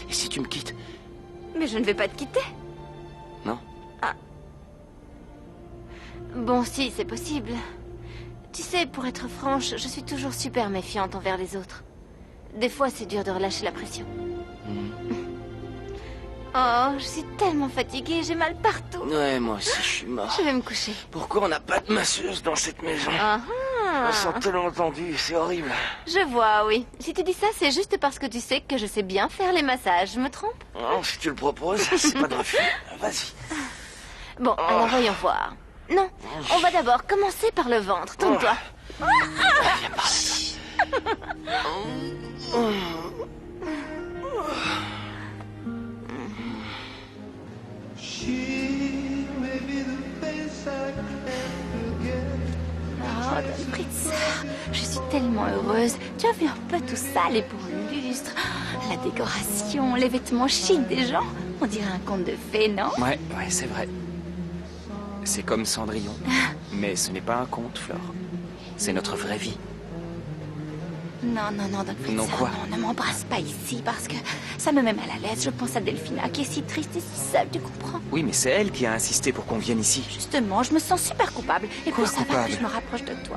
Et si tu me quittes, Mais je ne vais pas te quitter. non? Bon, si, c'est possible. Tu sais, pour être franche, je suis toujours super méfiante envers les autres. Des fois, c'est dur de relâcher la pression. Oh, je suis tellement fatiguée, j'ai mal partout. Ouais, moi aussi, je suis mort. Je vais me coucher. Pourquoi on n'a pas de masseuse dans cette maison? Ah Je me sens tellement tendu, c'est horrible. Je vois, oui. Si tu dis ça, c'est juste parce que tu sais que je sais bien faire les massages. Je me trompe? Non, si tu le proposes, c'est pas de refus. Vas-y. Bon, alors voyons voir. Non, on va d'abord commencer par le ventre. Tourne-toi. Viens par là, toi. Oh, Fritz, je suis tellement heureuse. Tu as vu un peu tout ça, les beaux lustres, la décoration, les vêtements chics des gens. On dirait un conte de fées, non? Ouais, c'est vrai. C'est comme Cendrillon. Mais ce n'est pas un conte, Flore. C'est notre vraie vie. Non, donc Fritz, Non, quoi? non, ne m'embrasse pas ici parce que ça me met mal à l'aise. Je pense à Delphina qui est si triste et si seule, tu comprends? Oui, mais c'est elle qui a insisté pour qu'on vienne ici. Justement, je me sens super coupable. Et Quoi, plus ça va, coupable? plus je me rapproche de toi.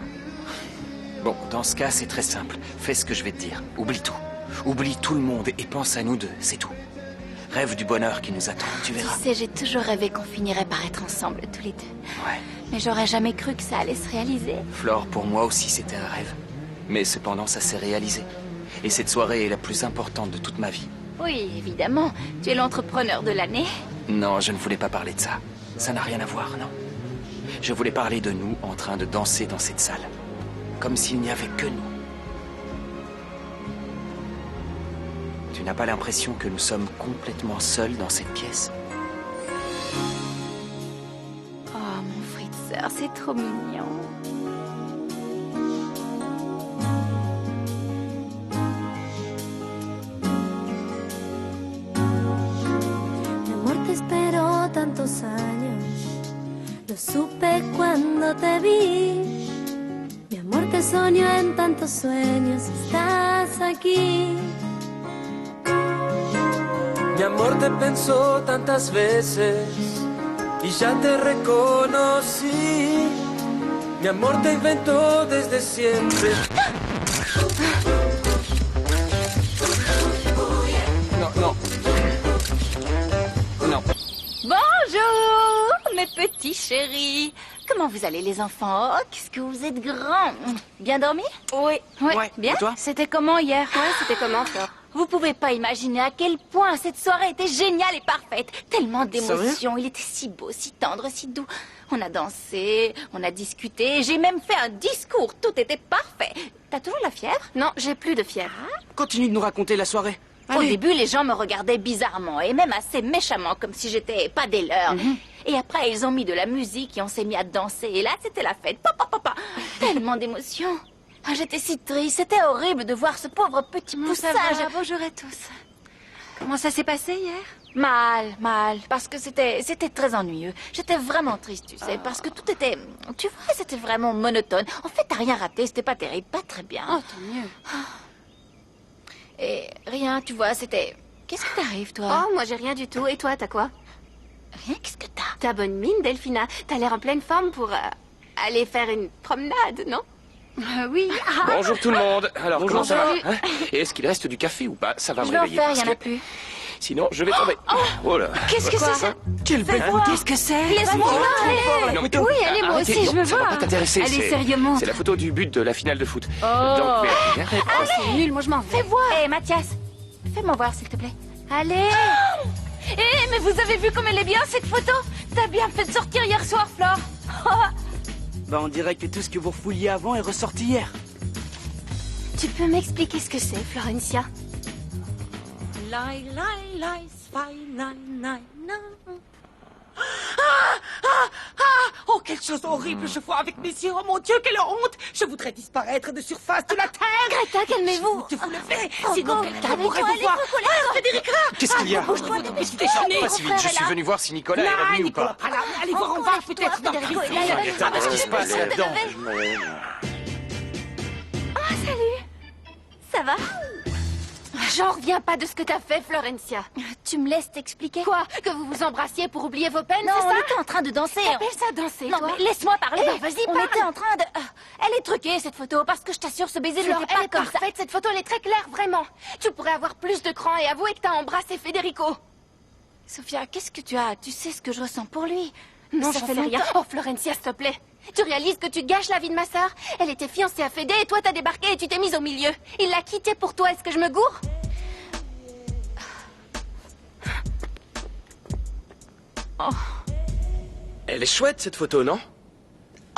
Bon, dans ce cas, c'est très simple. Fais ce que je vais te dire. Oublie tout. Oublie tout le monde et pense à nous deux, c'est tout. Rêve du bonheur qui nous attend, tu verras. Tu sais, j'ai toujours rêvé qu'on finirait par être ensemble tous les deux. Ouais. Mais j'aurais jamais cru que ça allait se réaliser. Flore, pour moi aussi, c'était un rêve. Mais cependant, ça s'est réalisé. Et cette soirée est la plus importante de toute ma vie. Oui, évidemment. Tu es l'entrepreneur de l'année. Non, je ne voulais pas parler de ça. Ça n'a rien à voir, non. Je voulais parler de nous en train de danser dans cette salle. Comme s'il n'y avait que nous. Tu n'as pas l'impression que nous sommes complètement seuls dans cette pièce? Oh, mon Fritzer, c'est trop mignon. Mi amor, te espero tantos años. Lo supe cuando te vi. soñó en tantos sueños, estás aquí. Mi amor te pensó tantas veces y ya te reconocí. Mi amor te inventó desde siempre. Non. Bonjour, mes petits chéris. Comment vous allez, les enfants? Oh, qu'est-ce que vous êtes grands. Bien dormi? Oui. Ouais. Bien. Et toi? C'était comment hier? Ouais, c'était comment, Flore? Vous pouvez pas imaginer à quel point cette soirée était géniale et parfaite. Tellement d'émotions. Il était si beau, si tendre, si doux. On a dansé, on a discuté. J'ai même fait un discours. Tout était parfait. T'as toujours la fièvre? Non, j'ai plus de fièvre. Continue de nous raconter la soirée. Au début, les gens me regardaient bizarrement et même assez méchamment, comme si j'étais pas des leurs. Et après, ils ont mis de la musique et on s'est mis à danser. Et là, c'était la fête. Papa. Tellement d'émotions. Ah, j'étais si triste. C'était horrible de voir ce pauvre petit poussage. Bonjour à tous. Comment ça s'est passé hier? Mal. Parce que c'était très ennuyeux. J'étais vraiment triste, tu sais, parce que tout était... Tu vois, c'était vraiment monotone. En fait, t'as rien raté. C'était pas terrible, pas très bien. Oh, tant mieux. Et rien, tu vois, c'était... Qu'est-ce qui t'arrive, toi? Oh, moi j'ai rien du tout. Et toi, t'as quoi? Rien, qu'est-ce que t'as? T'as bonne mine, Delphina. T'as l'air en pleine forme pour aller faire une promenade, non? Oui. Bonjour tout le monde. Alors, comment ça va Bonjour. hein? Et est-ce qu'il reste du café ou pas? Ça va Je me vais en réveiller. faire, il parce y en a que plus. Sinon, je vais tomber. Oh là. Qu'est-ce que c'est ça? Quelle belle photo. Qu'est-ce que c'est? Laisse-moi voir. Non, mais Oui, allez, moi arrêtez. aussi, je veux Ça va voir. pas t'intéresser. Allez, c'est- sérieusement. C'est la photo du but de la finale de foot. Oh. Donc, viens. Oh, c'est nul, moi je m'en vais. Fais voir. Hé, Mathias, fais-moi voir, s'il te plaît. Allez. Hé, mais vous avez vu comme elle est bien, cette photo? T'as bien fait de sortir hier soir, Flore. Bah, on dirait que tout ce que vous refouliez avant est ressorti hier. Tu peux m'expliquer ce que c'est, Florencia? Oh, quelque chose d'horrible, je vois avec mes yeux. Oh mon Dieu, quelle honte! Je voudrais disparaître de surface de la Terre! Greta, calmez-vous! De vous lever, Oh, sinon go, quelqu'un allez, pourrait toi, vous allez, voir. coco, Ah, Federica! Qu'est-ce qu'il y a? Bouge-toi ton petit déjeuner! Pas si vite, je suis venu voir si Nicolas est revenu ou Nicolas, pas. pas là. Allez voir en bas, peut-être dans la Federico, cuisine. il a l'air Greta, qu'est-ce qui se passe là-dedans? Ah, salut. Ça va? J'en reviens pas de ce que t'as fait, Florencia. Tu me laisses t'expliquer? Quoi? Que vous vous embrassiez pour oublier vos peines, Non, c'est on ça? était en train de danser. T'appelles ça danser, Non, toi? mais laisse-moi parler. Eh ben, vas-y, On parle. était en train de... Elle est truquée, cette photo, parce que je t'assure, ce baiser Flore, n'était elle pas est comme ça. parfaite, cette photo, elle est très claire, vraiment. Tu pourrais avoir plus de cran et avouer que t'as embrassé Federico. Sophia, qu'est-ce que tu as? Tu sais ce que je ressens pour lui. Non, ça j'en fait sais rien. longtemps. Oh, Florencia, s'il te plaît. Tu réalises que tu gâches la vie de ma sœur? Elle était fiancée à Fédé et toi, t'as débarqué et tu t'es mise au milieu. Il l'a quittée pour toi, est-ce que je me gourre? Elle est chouette cette photo, non?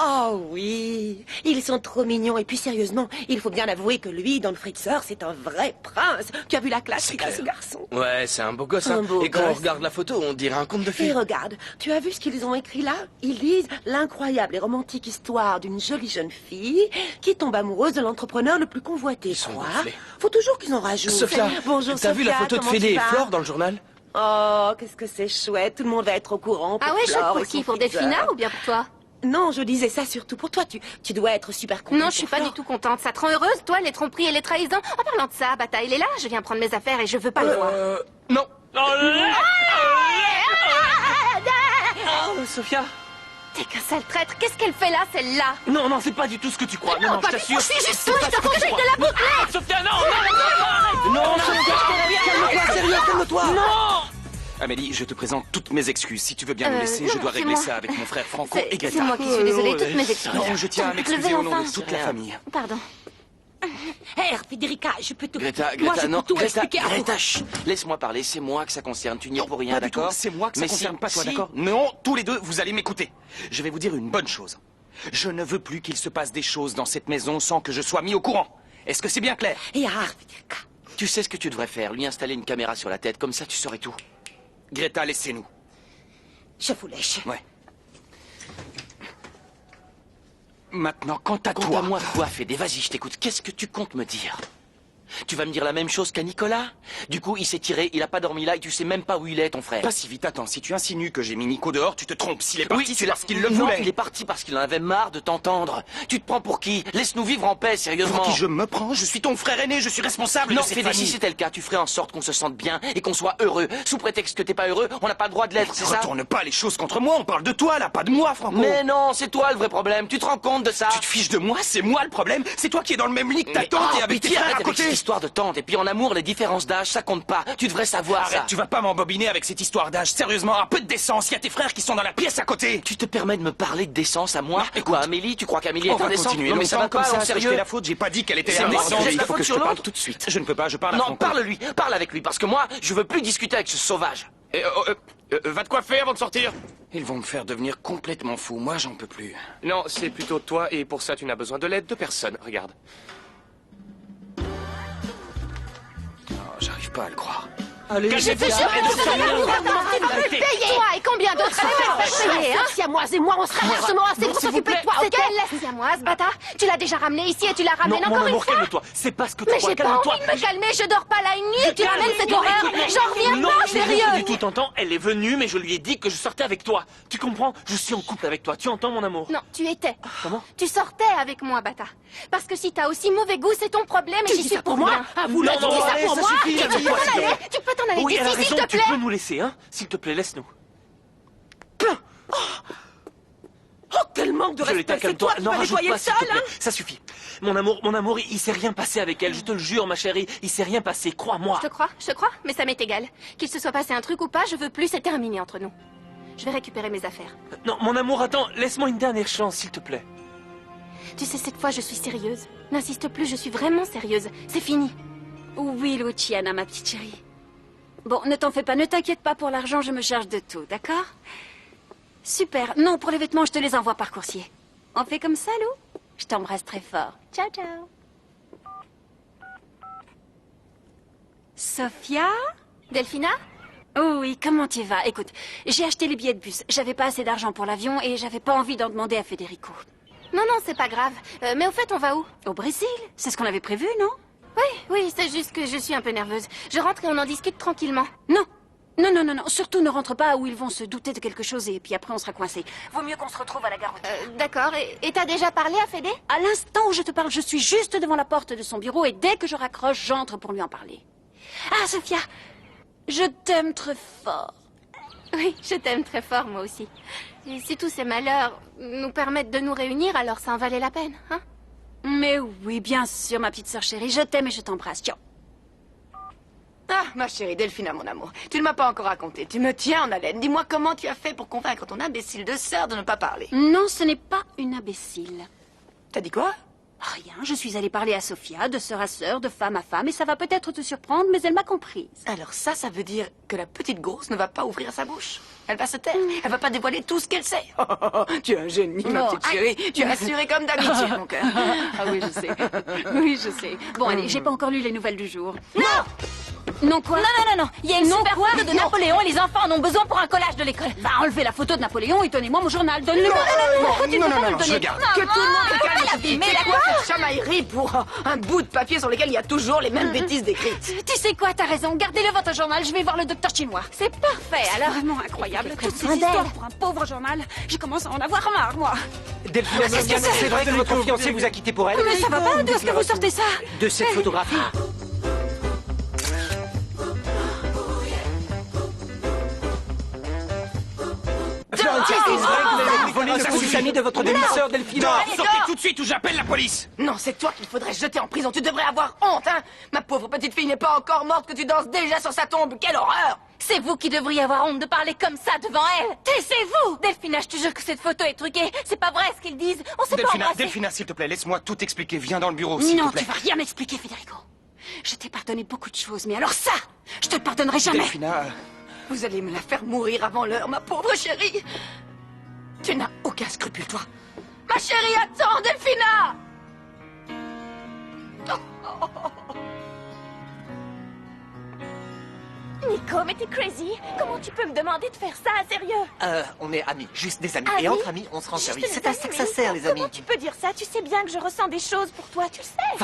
Oh oui, ils sont trop mignons. Et puis sérieusement, il faut bien avouer que lui, dans le Fritzer, c'est un vrai prince. Tu as vu la classe qu'il a, ce garçon? Ouais, c'est un beau gosse. Hein. Un beau Et quand on gosse. regarde la photo, on dirait un conte de Et fées. regarde, tu as vu ce qu'ils ont écrit là? Ils lisent l'incroyable et romantique histoire d'une jolie jeune fille qui tombe amoureuse de l'entrepreneur le plus convoité. Ils sont Quoi? gonflés. Faut toujours qu'ils en rajoutent. Sophia, Bonjour, t'as vu la Sophia, photo de comment Fédé tu et vas? Flore dans le journal? Oh, qu'est-ce que c'est chouette. Tout le monde va être au courant. Ah pour ouais, chouette Flore pour et qui? son Pour Fritzer. Delphina ou bien pour toi? Non, je disais ça surtout pour toi. Tu dois être super contente. Non, je suis pas du tout contente. Ça te rend heureuse, toi, les tromperies et les trahisons? En parlant de ça, Bata, il est là. Je viens prendre mes affaires et je veux pas le voir. Non. Oh, Sophia. T'es qu'un sale traître. Qu'est-ce qu'elle fait là, celle-là? Non, non, c'est pas du tout ce que tu crois. Non, non, je t'assure. C'est juste c'est toi, pas je te ce que tu conseille crois. de la boucler. Non, Sophia, non, Non, Sophia, calme-toi, sérieux, calme-toi. non. Amélie, je te présente toutes mes excuses. Si tu veux bien nous laisser, non, je dois c'est régler moi. ça avec mon frère Franco C'est et Greta. c'est moi qui suis désolée. Toutes mes excuses. Non, je tiens à Tu peux te m'excuser lever au nom enfin? de toute la famille. Pardon. Hé, Federica, je peux te... Greta, Moi, je peux non, tout Greta, expliquer à vous. Greta, chut. Laisse-moi parler, c'est moi que ça concerne. Tu n'y es pour rien, Pas du tout, d'accord? c'est moi que ça Mais concerne, si, pas toi, si. d'accord? Non, tous les deux, vous allez m'écouter. Je vais vous dire une bonne chose. Je ne veux plus qu'il se passe des choses dans cette maison sans que je sois mis au courant. Est-ce que c'est bien clair? Et Federica. Tu sais ce que tu devrais faire, lui installer une caméra sur la tête, comme ça tu saurais tout. Greta, laissez-nous. Je vous lèche. Ouais. Maintenant, quant à Quant toi... à moi, quoi, Fédé? Vas-y, je t'écoute. Qu'est-ce que tu comptes me dire? Tu vas me dire la même chose qu'à Nicolas? Du coup, il s'est tiré, il a pas dormi là et tu sais même pas où il est, ton frère. Pas si vite, attends. Si tu insinues que j'ai mis Nico dehors, tu te trompes. S'il est parti, Oui, c'est parce qu'il le Non, voulait. il est parti parce qu'il en avait marre de t'entendre. Tu te prends pour qui? Laisse-nous vivre en paix, sérieusement. Pour qui je me prends? Je suis ton frère aîné, je suis responsable Non, de cette Fédé, si famille. c'était le cas, tu ferais en sorte qu'on se sente bien et qu'on soit heureux. Sous prétexte que t'es pas heureux, on n'a pas le droit de l'être, c'est ça? Retourne pas les choses contre moi, on parle de toi là, pas de moi, Franco. Mais non, c'est toi le vrai problème. Tu te rends compte de ça? Tu te fiches de moi? C'est moi le problème? C'est toi qui es dans le même lit que ta tante et avec tes pitié, frères arrête à avec côté. cette histoire de tante. Et puis en amour, les différences d'âge, ça compte pas. Tu devrais savoir Arrête, ça. tu vas pas m'embobiner avec cette histoire d'âge. Sérieusement, un peu de décence. Il y a tes frères qui sont dans la pièce à côté. Tu te permets de me parler de décence à moi? Non, Quoi, Amélie? Tu crois qu'Amélie est On va indécente? continuer Non mais ça longtemps va comme pas, ça. en Est-ce que je sérieux? fais la faute? J'ai pas dit qu'elle était C'est moi indécente. qui jette Il la faut faute que je sur te parle l'autre. tout de suite. Je ne peux pas, je parle à Non, Franco. parle-lui. Parle avec lui parce que moi, je veux plus discuter avec ce sauvage. Va te coiffer avant de sortir. Ils vont me faire devenir complètement fou. Moi, j'en peux plus. Non, c'est plutôt toi, et pour ça, tu n'as besoin de l'aide de personne. Regarde. Oh, j'arrive pas à le croire. Allez, Toi et combien d'autres payer, hein? Siamoise et moi, on sera largement assez pour s'occuper de toi, ok? C'était la siamoise, bâtard. Tu l'as déjà ramenée ici et tu la ramènes Non, mon encore une amour, fois. calme-toi. C'est pas ce que tu Mais crois. j'ai pas Calme-toi. envie de me calmer, je dors pas la nuit et tu ramènes cette horreur. J'en reviens Non, pas, je n'ai rien sérieux. fait du tout, t'entends? Elle est venue, mais je lui ai dit que je sortais avec toi. Tu comprends? Je suis en couple avec toi. Tu entends, mon amour? Non, tu étais. Comment? Tu sortais avec moi, bâtard. Parce que si t'as aussi mauvais goût, c'est ton problème et Tu j'y dis suis ça pour pour moi? rien. Ah, vous là, Non, tu non, dis ça allez, pour ça moi? suffit, Tu peux calme-toi, t'en s'il te aller. plaît. Tu peux t'en aller Oui, elle a d'ici, s'il raison, te tu plaît. peux nous laisser, hein? S'il te plaît, laisse-nous. Oh, quel manque de Violetta, respect! C'est toi calme-toi. qui Non, vas rajoute nettoyer pas, le s'il sol, te plaît. hein? Ça suffit. Mon amour, il s'est rien passé avec elle. Je te le jure, ma chérie. Il s'est rien passé, crois-moi. Je te crois, mais ça m'est égal. Qu'il se soit passé un truc ou pas, je veux plus, c'est terminé entre nous. Je vais récupérer mes affaires. Non, mon amour, attends. Laisse-moi une dernière chance, s'il te plaît. Tu sais, cette fois, je suis sérieuse. N'insiste plus, je suis vraiment sérieuse. C'est fini. Oui, Luciana, ma petite chérie. Bon, ne t'en fais pas, ne t'inquiète pas pour l'argent, je me charge de tout, d'accord? Super. Non, pour les vêtements, je te les envoie par coursier. On fait comme ça, Lou? Je t'embrasse très fort. Ciao, ciao. Sophia? Delphina? Oh oui, comment tu vas? Écoute, j'ai acheté les billets de bus. J'avais pas assez d'argent pour l'avion et j'avais pas envie d'en demander à Federico. Non, c'est pas grave. Mais au fait, on va où? Au Brésil? C'est ce qu'on avait prévu, non? Oui, c'est juste que je suis un peu nerveuse. Je rentre et on en discute tranquillement. Non, surtout ne rentre pas où ils vont se douter de quelque chose et puis après on sera coincés. Vaut mieux qu'on se retrouve à la gare. D'accord, et t'as déjà parlé à Fédé? À l'instant où je te parle, je suis juste devant la porte de son bureau et dès que je raccroche, j'entre pour lui en parler. Ah, Sophia, je t'aime très fort. Oui, je t'aime très fort, moi aussi. Et si tous ces malheurs nous permettent de nous réunir, alors ça en valait la peine, hein? Mais oui, bien sûr, ma petite sœur chérie, je t'aime et je t'embrasse. Ciao. Ah, ma chérie Delphina, mon amour, tu ne m'as pas encore raconté. Tu me tiens en haleine. Dis-moi comment tu as fait pour convaincre ton imbécile de sœur de ne pas parler. Non, ce n'est pas une imbécile. T'as dit quoi? Rien, je suis allée parler à Sophia, de sœur à sœur, de femme à femme, et ça va peut-être te surprendre, mais elle m'a comprise. Alors ça veut dire que la petite grosse ne va pas ouvrir sa bouche. Elle va se taire. Elle va pas dévoiler tout ce qu'elle sait. Tu es un génie, ma petite chérie. Tu es assurée comme d'habitude, mon cœur. Ah oui, je sais. Oui, je sais. Bon, allez, j'ai pas encore lu les nouvelles du jour. Non! Non quoi? Non. Il y a une super photo de Napoléon et les enfants en ont besoin pour un collage de l'école. Va enlever la photo de Napoléon et donnez-moi mon journal. Donne-le. Non, Tu ne peux pas me le je donner. garde. Que tout le monde se calme. Mais C'est quoi cette chamaillerie pour un bout de papier sur lequel il y a toujours les mêmes bêtises décrites? Tu sais quoi, t'as raison. Gardez-le votre journal, je vais voir le docteur chinois. C'est parfait, Alors, alors. vraiment incroyable. Toutes ces soin d'elle. histoires pour un pauvre journal. Je commence à en avoir marre, moi. Delphina, c'est vrai que votre fiancé vous a quitté pour elle? Mais ça va pas? D'où est-ce que vous sortez ça? De cette photographie? Volé le faux ami de votre demi-sœur, Delphina. Sortez tout de suite ou j'appelle la police. Non, c'est toi qu'il faudrait jeter en prison. Tu devrais avoir honte, hein? Ma pauvre petite fille n'est pas encore morte que tu danses déjà sur sa tombe. Quelle horreur! C'est vous qui devriez avoir honte de parler comme ça devant elle. Taisez-vous! Delphina, je te jure que cette photo est truquée. C'est pas vrai ce qu'ils disent. On s'est pas embrassé. Delphina, s'il te plaît, laisse-moi tout expliquer. Viens dans le bureau, s'il Non, te plaît. tu vas rien m'expliquer, Federico. Je t'ai pardonné beaucoup de choses, mais alors ça, je te le pardonnerai jamais. Delphina, Vous allez me la faire mourir avant l'heure, ma pauvre chérie. Tu n'as aucun scrupule, toi. Ma chérie, attends, Delphina! Nico, mais t'es crazy. Comment tu peux me demander de faire ça, sérieux? On est amis, juste des amis. Amis? Et entre amis, on se rend Juste service. des C'est à ça que ça amis, sert, mais les amis. Comment tu peux dire ça? Tu sais bien que je ressens des choses pour toi, tu le sais.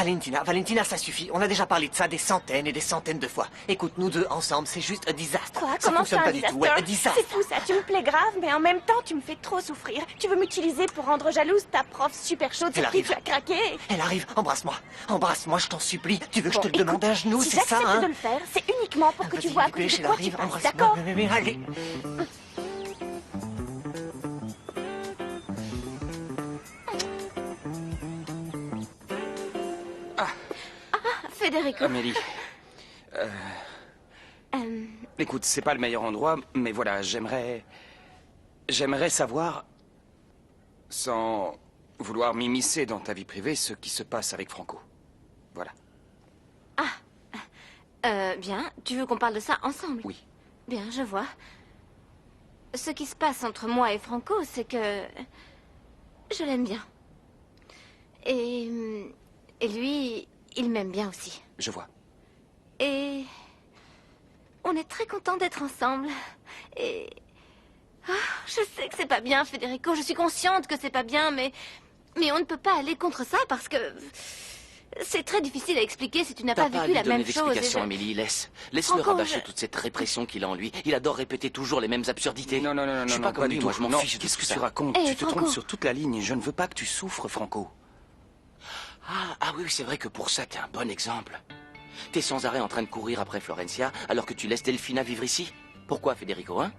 Valentina, ça suffit. On a déjà parlé de ça des centaines et des centaines de fois. Écoute, nous deux ensemble, c'est juste un désastre. Quoi? Ça Comment fonctionne ça, pas un du disaster? tout. Ouais, un désastre. C'est fou ça, tu me plais grave, mais en même temps, tu me fais trop souffrir. Tu veux m'utiliser pour rendre jalouse ta prof super chaude Elle sur qui arrive. tu as craqué. Elle arrive, embrasse-moi. Embrasse-moi, je t'en supplie. Tu veux que je te le demande à genoux, Si c'est ça, j'accepte hein? de le faire, c'est uniquement pour que tu Vas-y, vois à dépêche, côté de elle quoi tu arrive, passes, embrasse-moi. d'accord? Mais, allez. Federico. Amélie. Écoute, c'est pas le meilleur endroit, mais voilà, j'aimerais savoir, sans vouloir m'immiscer dans ta vie privée, ce qui se passe avec Franco. Voilà. Bien. Tu veux qu'on parle de ça ensemble? Oui. Bien, je vois. Ce qui se passe entre moi et Franco, c'est que... je l'aime bien. Et lui, il m'aime bien aussi. Je vois. Et... on est très contents d'être ensemble. Et... je sais que c'est pas bien, Federico. Je suis consciente que c'est pas bien, mais on ne peut pas aller contre ça parce que... c'est très difficile à expliquer si tu n'as pas T'as pas à vécu lui la donner même chose. d'explication, Amélie, laisse-le Franco, rabâcher toute cette répression qu'il a en lui. Il adore répéter toujours les mêmes absurdités. Non, Je suis pas comme lui, moi je m'en fiche de Qu'est-ce tout que ça. tu racontes? Eh, Tu te Franco. trompes sur toute la ligne. Je ne veux pas que tu souffres, Franco. Ah oui, c'est vrai que pour ça, t'es un bon exemple. T'es sans arrêt en train de courir après Florencia, alors que tu laisses Delphina vivre ici. Pourquoi, Federico, hein?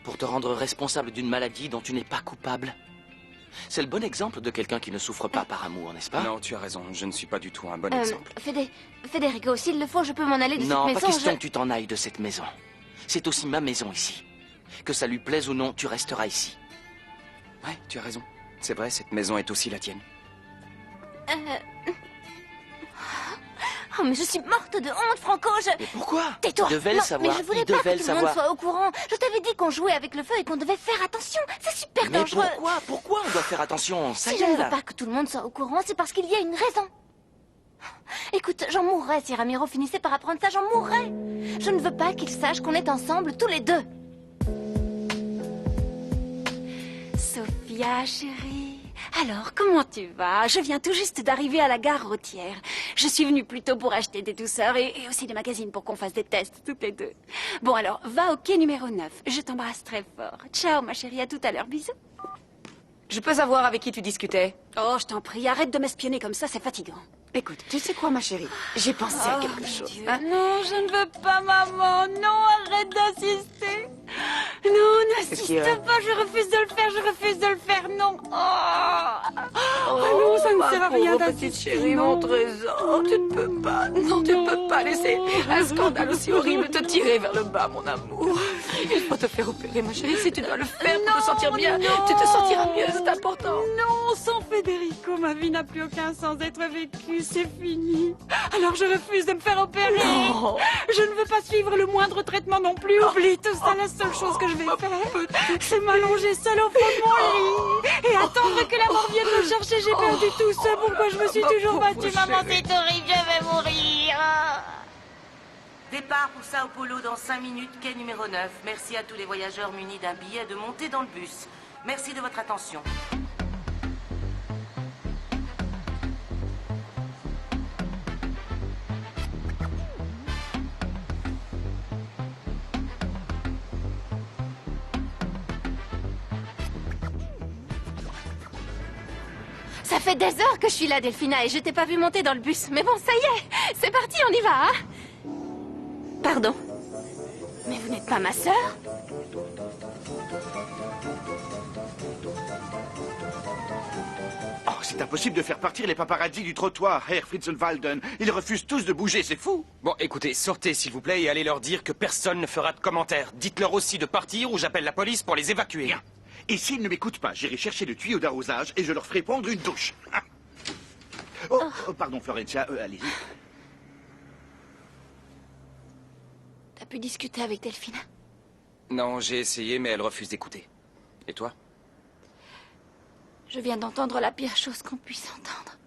Pour te rendre responsable d'une maladie dont tu n'es pas coupable. C'est le bon exemple de quelqu'un qui ne souffre pas par amour, n'est-ce pas? Non, tu as raison. Je ne suis pas du tout un bon exemple. Federico, s'il le faut, je peux m'en aller de Non, cette pas maison. question que tu t'en ailles de cette maison. C'est aussi ma maison ici. Que ça lui plaise ou non, tu resteras ici. Ouais, tu as raison. C'est vrai, cette maison est aussi la tienne. Oh, mais je suis morte de honte, Franco, Mais pourquoi? Tais-toi. Il devait le Non, savoir, mais je voulais il pas devait que le tout le monde savoir. soit au courant. Je t'avais dit qu'on jouait avec le feu et qu'on devait faire attention. C'est super Mais dangereux. pourquoi on doit faire attention? Ça Si y je est, ne veux là. pas que tout le monde soit au courant, c'est parce qu'il y a une raison. Écoute, j'en mourrais si Ramiro finissait par apprendre ça, j'en mourrais. Je ne veux pas qu'il sache qu'on est ensemble tous les deux. Sophia, chérie. Alors, comment tu vas? Je viens tout juste d'arriver à la gare routière. Je suis venue plutôt pour acheter des douceurs et aussi des magazines pour qu'on fasse des tests, toutes les deux. Bon, alors, va au quai numéro 9. Je t'embrasse très fort. Ciao, ma chérie, à tout à l'heure. Bisous. Je peux savoir avec qui tu discutais? Oh, je t'en prie, arrête de m'espionner comme ça, c'est fatigant. Écoute, tu sais quoi, ma chérie? J'ai pensé à quelque chose. Hein? Non, je ne veux pas, maman. Non, arrête d'insister. Non, n'insiste pas, je refuse de le faire, Non. Non, ça ne sert à rien pauvre petite chérie, mon trésor. Tu ne peux pas. Non, tu ne peux pas laisser un scandale aussi horrible te tirer vers le bas, mon amour. Il faut te faire opérer, ma chérie. Si tu dois le faire pour te sentir bien, tu te sentiras mieux, c'est important. Non, sans Federico, ma vie n'a plus aucun sens d'être vécue, c'est fini. Alors je refuse de me faire opérer. Non. Je ne veux pas suivre le moindre traitement non plus. Oublie tout ça, la seule chose que je vais faire, c'est m'allonger seule au fond de mon lit et attendre que la mort vienne me chercher. J'ai perdu tout ce pourquoi je me suis toujours battue. Maman, c'est horrible, je vais mourir. Départ pour Sao Paulo dans 5 minutes, quai numéro 9. Merci à tous les voyageurs munis d'un billet de monter dans le bus. Merci de votre attention. Ça fait des heures que je suis là, Delphina, et je t'ai pas vu monter dans le bus. Mais bon, ça y est, c'est parti, on y va, hein? Pardon. Mais vous n'êtes pas ma sœur? Oh, c'est impossible de faire partir les paparazzis du trottoir, Herr Fritzenwalden. Ils refusent tous de bouger, c'est fou. Bon, écoutez, sortez s'il vous plaît et allez leur dire que personne ne fera de commentaires. Dites-leur aussi de partir ou j'appelle la police pour les évacuer. Bien. Et s'ils ne m'écoutent pas, j'irai chercher le tuyau d'arrosage et je leur ferai prendre une douche. Ah. Oh, pardon, Florencia, allez-y. T'as pu discuter avec Delphina? Non, j'ai essayé, mais elle refuse d'écouter. Et toi? Je viens d'entendre la pire chose qu'on puisse entendre.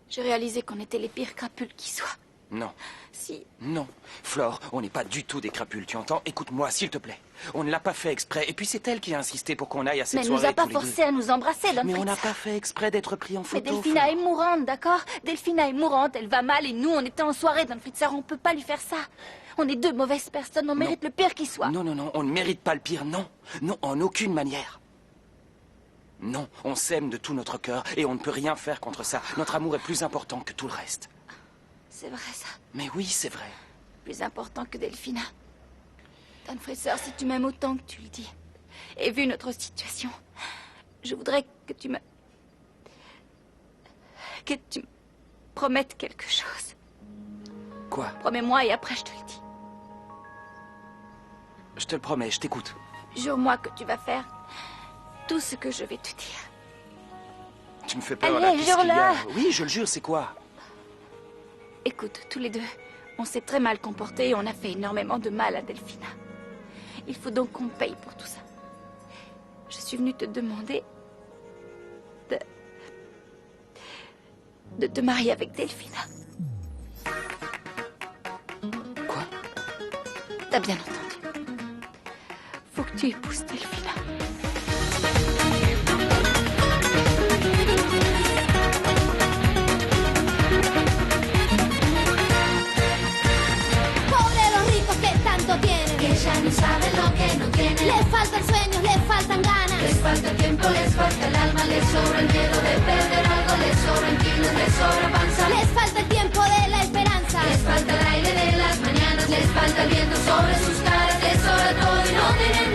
J'ai réalisé qu'on était les pires crapules qui soient. Non. Si. Non. Flore, on n'est pas du tout des crapules, tu entends? Écoute-moi, s'il te plaît. On ne l'a pas fait exprès. Et puis c'est elle qui a insisté pour qu'on aille à cette Mais elle soirée nous a pas tous les deux. forcé à nous embrasser, Don Mais on Fritz. n'a pas fait exprès d'être pris en Mais photo. Delphina est mourante, d'accord? Delphina est mourante, elle va mal et nous, on était en soirée, Don Fritzer, on peut pas lui faire ça. On est deux mauvaises personnes, on mérite le pire qui soit. Non, non, non, on ne mérite pas le pire, non. Non, en aucune manière. Non, on s'aime de tout notre cœur et on ne peut rien faire contre ça. Notre amour est plus important que tout le reste. C'est vrai, ça. Mais oui, c'est vrai. Plus important que Delphina. Don Fritzer, si tu m'aimes autant que tu le dis, et vu notre situation, je voudrais que tu me promettes quelque chose. Quoi? Promets-moi et après je te le dis. Je te le promets, je t'écoute. Jure-moi que tu vas faire tout ce que je vais te dire. Tu me fais peur, Allez, là. Qu'est-ce qu'il y a? jure-le. Oui, je le jure, c'est quoi? Écoute, tous les deux, on s'est très mal comportés et on a fait énormément de mal à Delphina. Il faut donc qu'on paye pour tout ça. Je suis venue te demander de te marier avec Delphina. Quoi? T'as bien entendu. Faut que tu épouses Delphina. Pobre los ricos que tanto tienen, que ya no saben lo que no tienen. Les faltan sueños, les faltan ganas, les falta el tiempo, les falta el alma, les sobra el miedo de perder algo, les sobran kilos, les sobra panza. Les falta el tiempo de la esperanza, les falta el aire de las mañanas, les falta el viento sobre sus caras, les sobra todo y no tienen